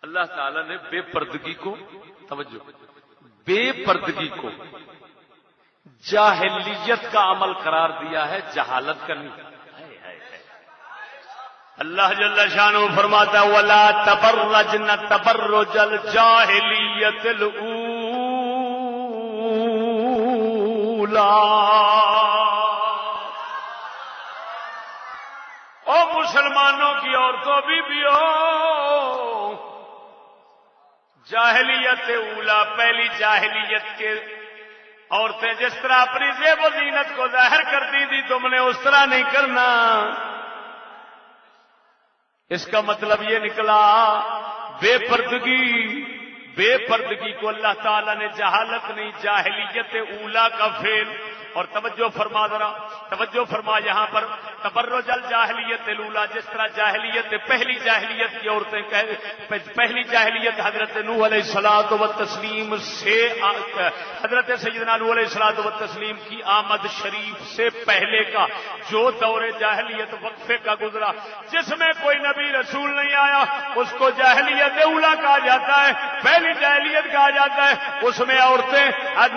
اللہ تعالی نے بے پردگی کو، توجہ، بے پردگی کو جاہلیت کا عمل قرار دیا ہے، جہالت کا نہیں۔ اللہ جل شانہ فرماتا ہے وَلَا تَبَرَّجْنَ تَبَرُّجَ الْجَاهِلِيَّةِ الْأُولَىٰ۔ او مسلمانوں کی عورتوں بیویوں، جاہلیت اولا، پہلی جاہلیت کے عورتیں جس طرح اپنی زیب و زینت کو ظاہر کرتی تھی، تم نے اس طرح نہیں کرنا۔ اس کا مطلب یہ نکلا بے پردگی کو اللہ تعالیٰ نے جہالت نہیں، جاہلیت اولا کا فعل۔ اور توجہ فرما ذرا، توجہ فرما یہاں پر تبرج الجاہلیت الاولی، جس طرح جاہلیت پہلی جاہلیت کی عورتیں پہلی جاہلیت حضرت نوح علیہ الصلوۃ والتسلیم سے، حضرت سیدنا نوح علیہ الصلوۃ والتسلیم کی آمد شریف سے پہلے کا جو دور جاہلیت وقفے کا گزرا، جس میں کوئی نبی رسول نہیں آیا، اس کو جاہلیت اولی کہا جاتا ہے، پہلی جاہلیت کہا جاتا ہے۔ اس میں عورتیں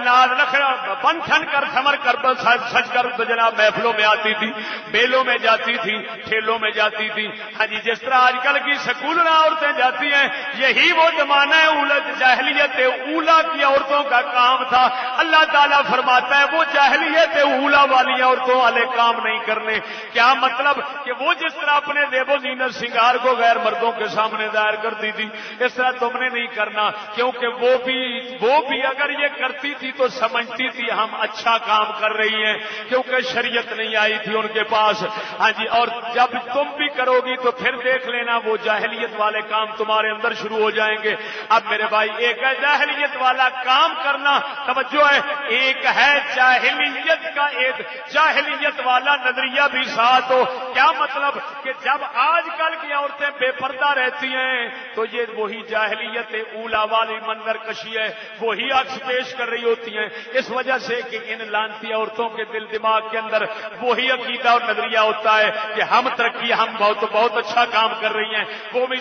ناز نخرا بن ٹھن کر تھمر کر سج کر جناب محفلوں میں آتی تھی، بیلوں میں جاتی تھی، ٹھیلوں میں جاتی تھی۔ ہاں جی، جس طرح آج کل کی سکولوں عورتیں جاتی ہیں، یہی وہ زمانہ ہے جاہلیت اولا کی عورتوں کا کام تھا۔ اللہ تعالیٰ فرماتا ہے وہ جاہلیت اولا والی عورتوں والے کام نہیں کرنے۔ کیا مطلب کہ وہ جس طرح اپنے زیب و زینت سنگار کو غیر مردوں کے سامنے ظاہر کرتی تھی، اس طرح تم نے نہیں کرنا، کیونکہ وہ بھی اگر یہ کرتی تھی تو سمجھتی تھی ہم اچھا کام کر رہی ہیں، کیونکہ شریعت نہیں آئی تھی ان کے پاس۔ ہاں جی، اور جب تم بھی کرو گی تو پھر دیکھ لینا وہ جاہلیت والے کام تمہارے اندر شروع ہو جائیں گے۔ اب میرے بھائی، ایک ہے جاہلیت والا کام کرنا، توجہ ہے، ایک ہے جاہلیت کا ایک جاہلیت والا نظریہ بھی ساتھ ہو۔ کیا مطلب کہ جب آج کل کی عورتیں بے پردہ رہتی ہیں تو یہ وہی جاہلیت اولا والی منظر کشی ہے، وہی عکس پیش کر رہی ہوتی ہیں، اس وجہ سے کہ ان لانتی عورتوں کے دل دماغ کے اندر وہی عقیدہ اور نظریہ ہوتا ہے کہ ہم ترقی، ہم بہت اچھا کام کر رہی ہیں۔ وہ بھی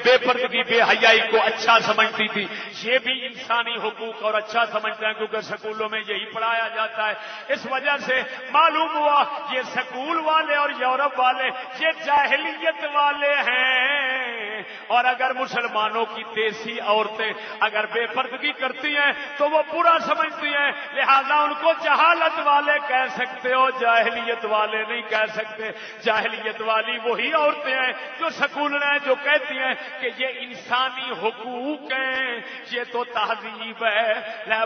بے پردگی، بے حیائی کو اچھا سمجھتی تھی، یہ بھی انسانی حقوق اور اچھا سمجھتے ہیں، کیونکہ سکولوں میں یہی پڑھایا جاتا ہے۔ اس وجہ سے معلوم ہوا یہ سکول والے اور یورپ والے یہ جاہلیت والے ہیں، اور اگر مسلمانوں کی دیسی عورتیں اگر بے پردگی کرتی ہیں تو وہ برا سمجھتی ہیں، لہذا ان کو جہالت والے کہہ سکتے ہو، جاہلیت والے نہیں کہہ سکتے۔ جاہلیت والی وہی عورتیں ہیں جو سکول ہیں، جو کہتی ہیں کہ یہ انسانی حقوق ہیں، یہ تو تہذیب ہے،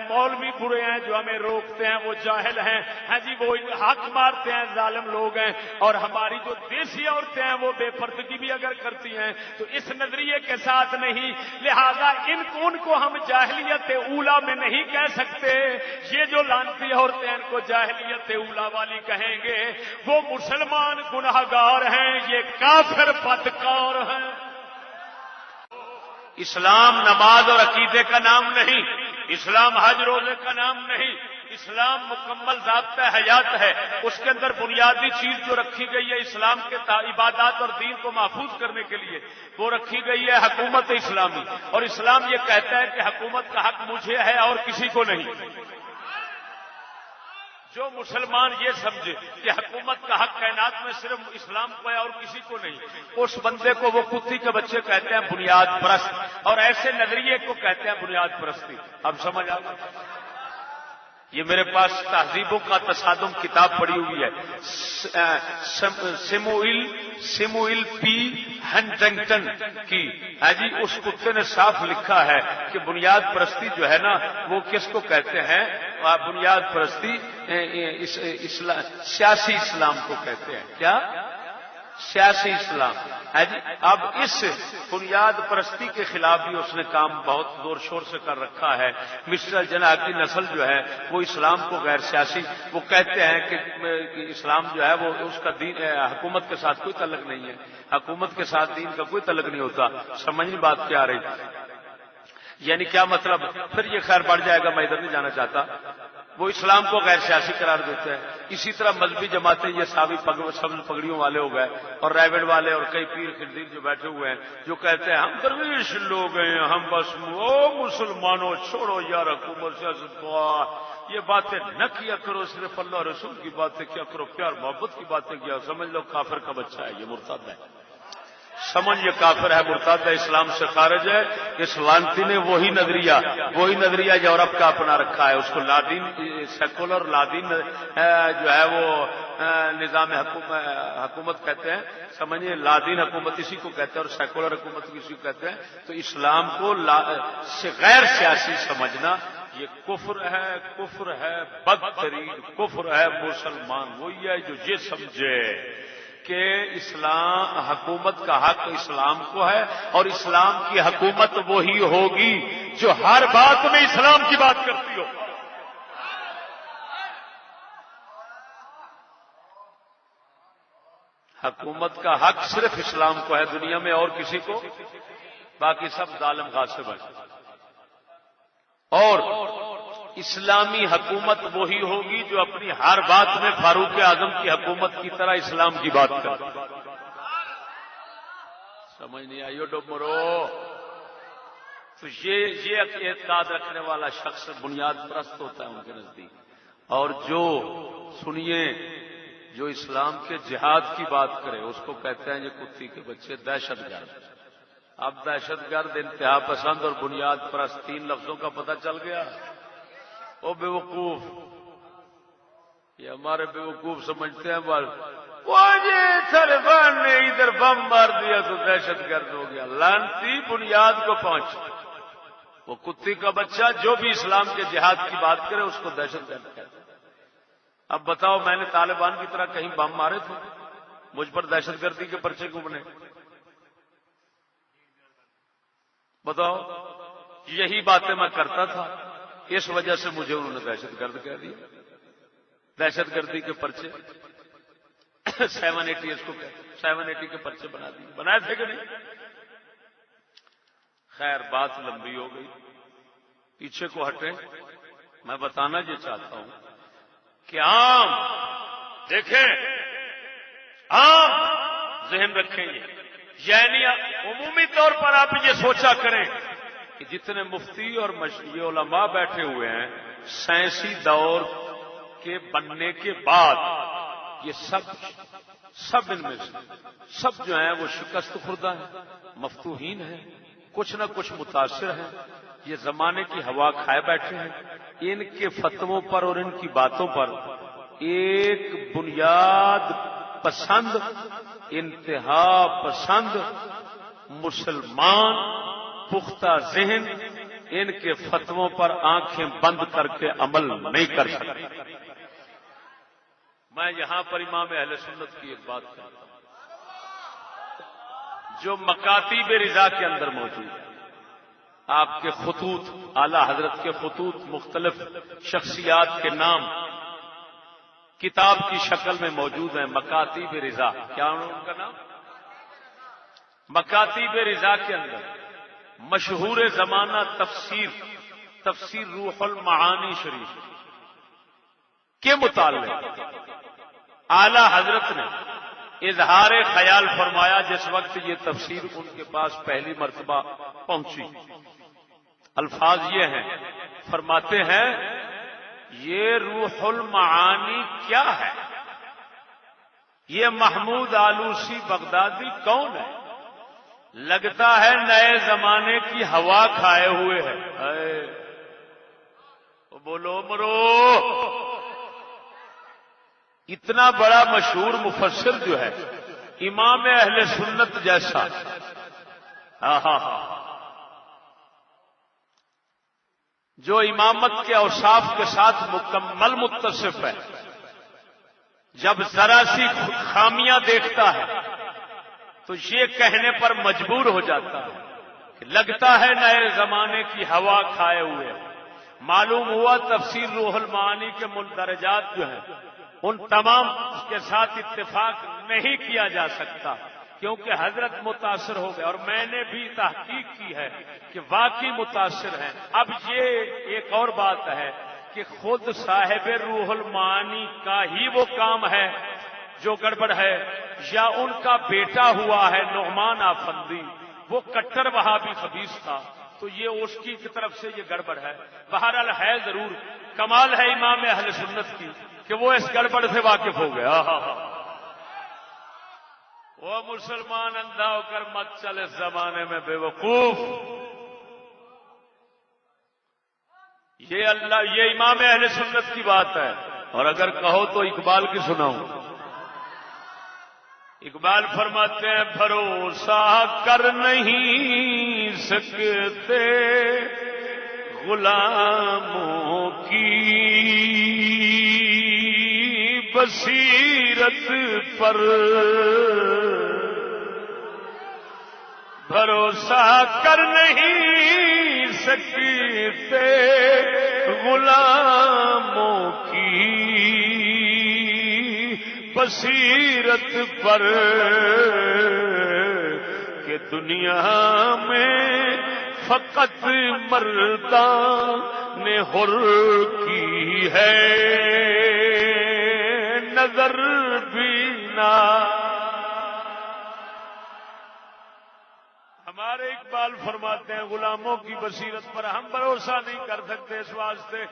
مولوی برے ہیں جو ہمیں روکتے ہیں، وہ جاہل ہیں، ہاں جی وہ حق مارتے ہیں، ظالم لوگ ہیں۔ اور ہماری جو دیسی عورتیں ہیں وہ بے پردگی بھی اگر کرتی ہیں تو اس نظریے کے ساتھ نہیں، لہذا ان کو ہم جاہلیت اولا میں نہیں کہہ سکتے۔ یہ جو لانتی عورتیں ان کو جاہلیت اولا والی کہیں گے، وہ مسلمان گناہگار ہیں، یہ کافر بدکار ہیں۔ اسلام نماز اور عقیدے کا نام نہیں، اسلام حج روزے کا نام نہیں، اسلام مکمل ضابطہ حیات ہے۔ اس کے اندر بنیادی چیز جو رکھی گئی ہے اسلام کے عبادات اور دین کو محفوظ کرنے کے لیے، وہ رکھی گئی ہے حکومت اسلامی، اور اسلام یہ کہتا ہے کہ حکومت کا حق مجھے ہے اور کسی کو نہیں۔ جو مسلمان یہ سمجھے کہ حکومت کا حق کائنات میں صرف اسلام کو ہے اور کسی کو نہیں، اس بندے کو وہ کتی کے بچے کہتے ہیں بنیاد پرست، اور ایسے نظریے کو کہتے ہیں بنیاد پرستی۔ اب سمجھ آ گیا؟ یہ میرے پاس تہذیبوں کا تصادم کتاب پڑی ہوئی ہے، سیموئل پی ہنٹنگٹن کی۔ ہاں جی، اس کتے نے صاف لکھا ہے کہ بنیاد پرستی جو ہے نا وہ کس کو کہتے ہیں؟ بنیاد پرستی سیاسی اسلام کو کہتے ہیں۔ کیا؟ سیاسی اسلام۔ اب اس بنیاد پرستی کے خلاف بھی اس نے کام بہت زور شور سے کر رکھا ہے۔ مسٹر جناح کی نسل جو ہے وہ اسلام کو غیر سیاسی، وہ کہتے ہیں کہ اسلام جو ہے وہ اس کا دین حکومت کے ساتھ کوئی تعلق نہیں ہے، حکومت کے ساتھ دین کا کوئی تعلق نہیں ہوتا۔ سمجھنی بات کیا آ رہی؟ یعنی کیا مطلب؟ پھر یہ خیر بڑھ جائے گا، میں ادھر نہیں جانا چاہتا۔ وہ اسلام کو غیر سیاسی قرار دیتے ہیں. اسی طرح مذہبی جماعتیں یہ سبز پگڑیوں والے ہو گئے اور ریوڈ والے اور کئی پیر خردیر جو بیٹھے ہوئے ہیں جو کہتے ہیں ہم درویش لوگ ہیں, ہم بس مسلمانوں چھوڑو یار حکومت سیاست یہ باتیں نہ کیا کرو, صرف اللہ رسول کی باتیں کیا کرو, پیار محبت کی باتیں کیا. سمجھ لو کافر کا بچہ ہے, یہ مرتد ہے. سمجھ یہ کافر ہے, مرتد ہے, اسلام سے خارج ہے. اس لانتی نے وہی نظریہ یورپ کا اپنا رکھا ہے. اس کو لادین سیکولر لادین جو ہے وہ نظام حکومت کہتے ہیں. سمجھیے لادین حکومت اسی کو کہتے ہیں اور سیکولر حکومت اسی کو کہتے ہیں. تو اسلام کو غیر سیاسی سمجھنا یہ کفر ہے بدترین کفر ہے. مسلمان وہی ہے جو یہ سمجھے کہ اسلام حکومت کا حق اسلام کو ہے اور اسلام کی حکومت وہی ہوگی جو ہر بات میں اسلام کی بات کرتی ہو. حکومت کا حق صرف اسلام کو ہے دنیا میں اور کسی کو, باقی سب ظالم غاصب ہیں. اور اسلامی حکومت وہی ہوگی جو اپنی ہر بات میں فاروق اعظم کی حکومت کی طرح اسلام کی بات کرے. سمجھ نہیں آئیو ڈومرو. تو یہ اعتقاد رکھنے والا شخص بنیاد پرست ہوتا ہے ان کے نزدیک. اور جو سنیے جو اسلام کے جہاد کی بات کرے اس کو کہتے ہیں یہ کتی کے بچے دہشت گرد. اب دہشت گرد انتہا پسند اور بنیاد پرست تین لفظوں کا پتہ چل گیا. او بے وقوف, یہ ہمارے بے وقوف سمجھتے ہیں بس وہ طالبان نے ادھر بم مار دیا تو دہشت گرد ہو گیا. لانتی بنیاد کو پہنچ. وہ کتی کا بچہ جو بھی اسلام کے جہاد کی بات کرے اس کو دہشت گرد کہتے ہیں. اب بتاؤ میں نے طالبان کی طرح کہیں بم مارے تھے, مجھ پر دہشت گردی کے پرچے کیوں بنے؟ بتاؤ. یہی باتیں میں کرتا تھا, اس وجہ سے مجھے انہوں نے دہشت گرد کہہ دیا. دہشت گردی کے پرچے 780 اس کو 780 کے پرچے بنا دیے. بنائے تھے کہ نہیں؟ خیر بات لمبی ہو گئی, پیچھے کو ہٹے. میں بتانا یہ چاہتا ہوں کہ عام دیکھیں, عام ذہن رکھیں یعنی عمومی طور پر آپ یہ سوچا کریں کہ جتنے مفتی اور مشیع علماء بیٹھے ہوئے ہیں سائنسی دور کے بننے کے بعد یہ سب ان میں سے سب جو ہیں وہ شکست خوردہ ہیں, مفتوحین ہیں, کچھ نہ کچھ متاثر ہیں, یہ زمانے کی ہوا کھائے بیٹھے ہیں. ان کے فتووں پر اور ان کی باتوں پر ایک بنیاد پسند انتہا پسند مسلمان پختہ ذہن ان کے فتووں پر آنکھیں بند کر کے عمل نہیں کر سکتے. میں یہاں پر امام اہل سنت کی ایک بات کرتا ہوں جو مکاتیب رضا کے اندر موجود ہے. آپ کے خطوط, اعلی حضرت کے خطوط مختلف شخصیات کے نام کتاب کی شکل میں موجود ہیں. مکاتیب رضا, کیا ان کا نام؟ مکاتیب رضا کے اندر مشہور زمانہ تفسیر روح المعانی شریف کے متعلق اعلی حضرت نے اظہار خیال فرمایا جس وقت یہ تفسیر ان کے پاس پہلی مرتبہ پہنچی. الفاظ یہ ہیں, فرماتے ہیں یہ روح المعانی کیا ہے؟ یہ محمود آلوسی بغدادی کون ہے؟ لگتا ہے نئے زمانے کی ہوا کھائے ہوئے ہے. بولو مرو. اتنا بڑا مشہور مفسر جو ہے امام اہل سنت جیسا, جو امامت کے اوصاف کے ساتھ مکمل متصف ہے, جب ذرا سی خامیاں دیکھتا ہے تو یہ کہنے پر مجبور ہو جاتا ہے کہ لگتا ہے نئے زمانے کی ہوا کھائے ہوئے. معلوم ہوا تفسیر روح المعانی کے مندرجات جو ہیں ان تمام کے ساتھ اتفاق نہیں کیا جا سکتا کیونکہ حضرت متاثر ہو گئے, اور میں نے بھی تحقیق کی ہے کہ واقعی متاثر ہیں. اب یہ ایک اور بات ہے کہ خود صاحب روح المعانی کا ہی وہ کام ہے جو گڑبڑ ہے، یا ان کا بیٹا ہوا ہے نعمان آفندی، وہ کٹر وہابی خبیث تھا، تو یہ اس کی طرف سے یہ گڑبڑ ہے۔ بہرحال ہے ضرور کمال ہے امام اہل سنت کی کہ وہ اس گڑبڑ سے واقف ہو گیا۔ وہ مسلمان اندھا ہو کر مت چل اس زمانے میں بے وقوف۔ یہ امام اہل سنت کی بات ہے، اور اگر کہو تو اقبال کی سناؤں۔ اقبال فرماتے ہیں بھروسہ کر نہیں سکتے غلاموں کی بصیرت پر، بھروسہ کر نہیں سکتے غلاموں کی بصیرت پر، کہ دنیا میں فقط مردان نے حر کی ہے نظر بینا۔ ہمارے اقبال فرماتے ہیں غلاموں کی بصیرت پر ہم بھروسہ نہیں کر سکتے، اس واسطے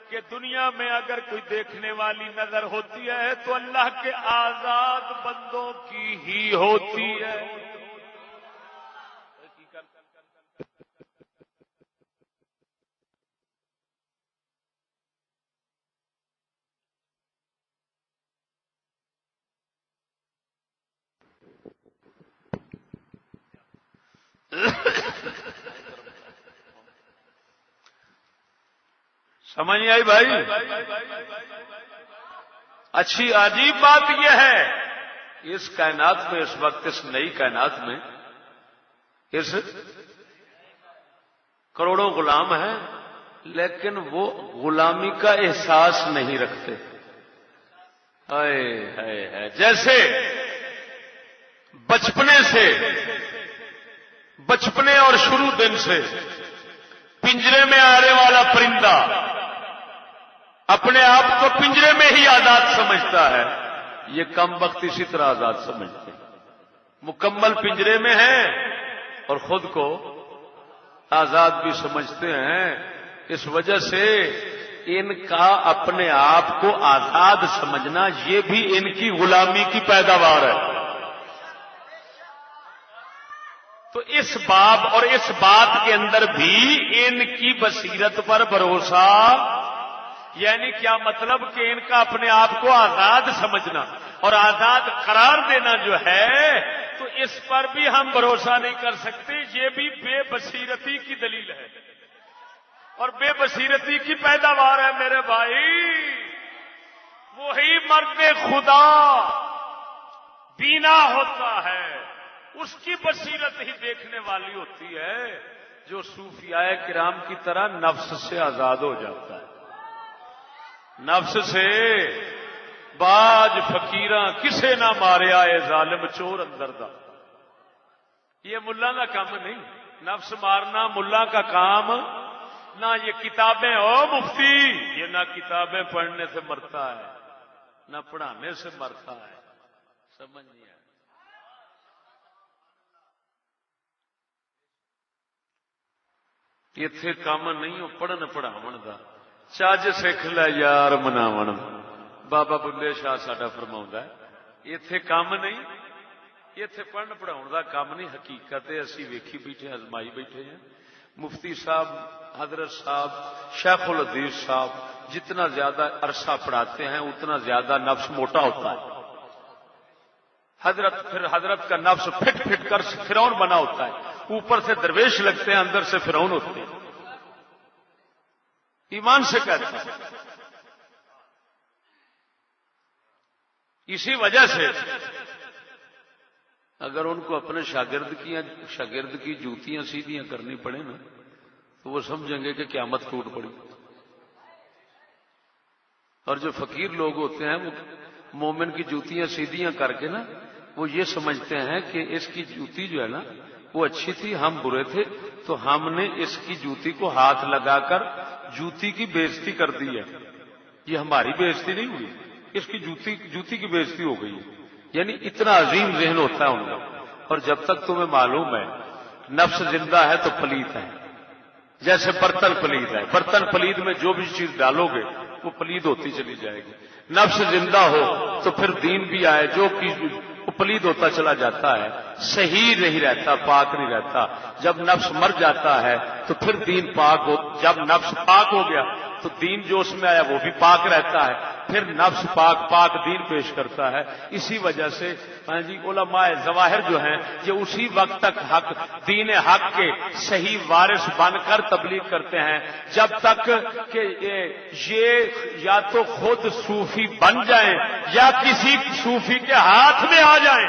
کہ دنیا میں اگر کوئی دیکھنے والی نظر ہوتی ہے تو اللہ کے آزاد بندوں کی ہی ہوتی ہے۔ سمجھ نہیں آئی بھائی؟ اچھی عجیب بات یہ ہے اس کائنات میں، اس وقت اس نئی کائنات میں اس کروڑوں غلام ہیں، لیکن وہ غلامی کا احساس نہیں رکھتے۔ ہے جیسے بچپنے اور شروع دن سے پنجرے میں آنے والا پرندہ اپنے آپ کو پنجرے میں ہی آزاد سمجھتا ہے، یہ کم وقت اسی طرح آزاد سمجھتے ہیں، مکمل پنجرے میں ہیں اور خود کو آزاد بھی سمجھتے ہیں۔ اس وجہ سے ان کا اپنے آپ کو آزاد سمجھنا یہ بھی ان کی غلامی کی پیداوار ہے۔ تو اس باب اور اس بات کے اندر بھی ان کی بصیرت پر بھروسہ، یعنی کیا مطلب کہ ان کا اپنے آپ کو آزاد سمجھنا اور آزاد قرار دینا جو ہے، تو اس پر بھی ہم بھروسہ نہیں کر سکتے، یہ بھی بے بصیرتی کی دلیل ہے اور بے بصیرتی کی پیداوار ہے میرے بھائی۔ وہی مرد خدا بینا ہوتا ہے، اس کی بصیرت ہی دیکھنے والی ہوتی ہے، جو صوفیاء کرام کی طرح نفس سے آزاد ہو جاتا ہے۔ نفس سے باج فقیراں کسے نہ ماریا اے ظالم چور اندر دا، یہ ملا کا کام نہیں، نفس مارنا ملا کا کام نہ، یہ کتابیں او مفتی، یہ نہ کتابیں پڑھنے سے مرتا ہے نہ پڑھانے سے مرتا ہے۔ سمجھ نہیں آیا؟ اتنے کام نہیں ہو پڑھن پڑھاو دا، چج سکھ لے یار مناو، بابا بلے شاہ ساڈا فرماؤں ہے اتنے کام نہیں، اتنے پڑھن پڑھاؤ دا کام نہیں، حقیقت اسی ویکھی بیٹھے ازمائی بیٹھے ہیں۔ مفتی صاحب، حضرت صاحب، شیخ الحدیث صاحب جتنا زیادہ عرصہ پڑھاتے ہیں اتنا زیادہ نفس موٹا ہوتا ہے۔ حضرت کا نفس پھٹ پھٹ کر فرعون بنا ہوتا ہے، اوپر سے درویش لگتے ہیں، اندر سے فرعون ہوتے ہیں۔ ایمان سے کہتے ہیں۔ اسی وجہ سے اگر ان کو اپنے شاگرد کی جوتیاں سیدھیاں کرنی پڑے نا تو وہ سمجھیں گے کہ قیامت ٹوٹ پڑی۔ اور جو فقیر لوگ ہوتے ہیں وہ مومن کی جوتیاں سیدھیاں کر کے نا وہ یہ سمجھتے ہیں کہ اس کی جوتی جو ہے نا وہ اچھی تھی، ہم برے تھے، تو ہم نے اس کی جوتی کو ہاتھ لگا کر جوتی کی بےزتی کر دی ہے. یہ ہماری بےزتی نہیں ہوئی، اس کی جوتی کی بےزتی ہو گئی ہے. یعنی اتنا عظیم ذہن ہوتا ہے ان کا. اور جب تک تمہیں معلوم ہے نفس زندہ ہے تو پلید ہے. جیسے برتن پلید ہے، برتن پلید میں جو بھی چیز ڈالو گے وہ پلید ہوتی چلی جائے گی. نفس زندہ ہو تو پھر دین بھی آئے، جو وہ پلید ہوتا چلا جاتا ہے، صحیح نہیں رہتا، پاک نہیں رہتا. جب نفس مر جاتا ہے تو پھر دین پاک ہو. جب نفس پاک ہو گیا تو دین جو اس میں آیا وہ بھی پاک رہتا ہے. پھر نفس پاک دین پیش کرتا ہے. اسی وجہ سے جی علماء ظواہر جو ہیں یہ اسی وقت تک حق دین حق کے صحیح وارث بن کر تبلیغ کرتے ہیں جب تک کہ یہ یا تو خود صوفی بن جائیں یا کسی صوفی کے ہاتھ میں آ جائیں.